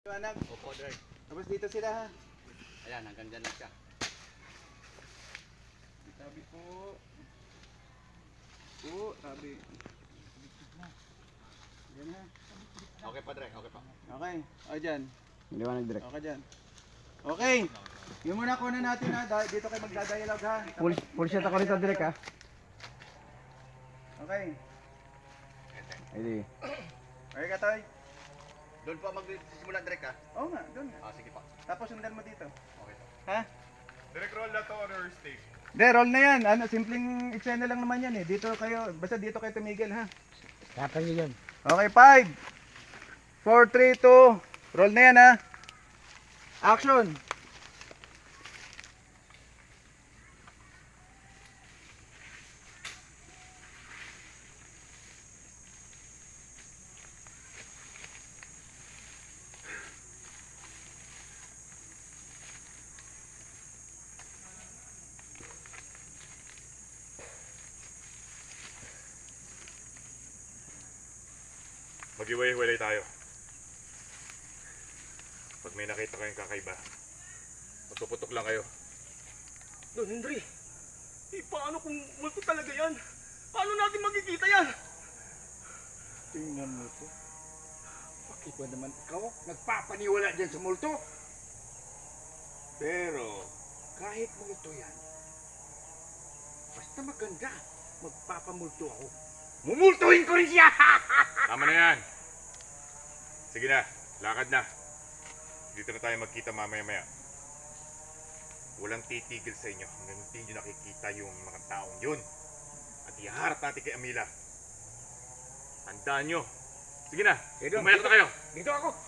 Anak, Opo, Dre. tapos dito sila ha. Ayan, hanggang dyan lang siya. Tabi po. Tabi. Yan ha. Okay pa, Dre. Okay pa. Okay, o dyan. Liwanag direct. Okay dyan. Okay. Yung muna kunin natin ha. Dito kayo magdadialog ha. Full shot ako rito direct ha. Okay. Ay, Okay ka Toy? Doon po magsisimula, Dre, ha? Oo nga, doon nga. Sige pa. Tapos sundan mo dito. Okay pa. Ha? Direct roll na to or stick? De, roll na yan. Ano, simpleng eksena lang naman yan eh. Dito kayo, basta dito kayo tumigil ha. tapan niyo yun. Okay, 5, 4, 3, 2. Roll na yan ha. Action. Mag-iwalay-walay tayo. Pag may nakita kayong kakaiba, magpuputok lang kayo. Don Henry, paano kung multo talaga yan? Paano natin makikita yan? Tingnan mo to. Bakit ba naman ikaw nagpapaniwala dyan sa multo? Pero kahit multo yan, basta maganda, magpapamulto ako. Mumultuhin ko rin siya! Tama na yan. Sige na, lakad na. Dito na tayo magkita mamaya-maya. Walang titigil sa inyo hanggang hindi nyo nakikita yung mga taong yun. At iharap natin kay Amila. Tandaan nyo. Sige na, umayak na kayo. Dito ako!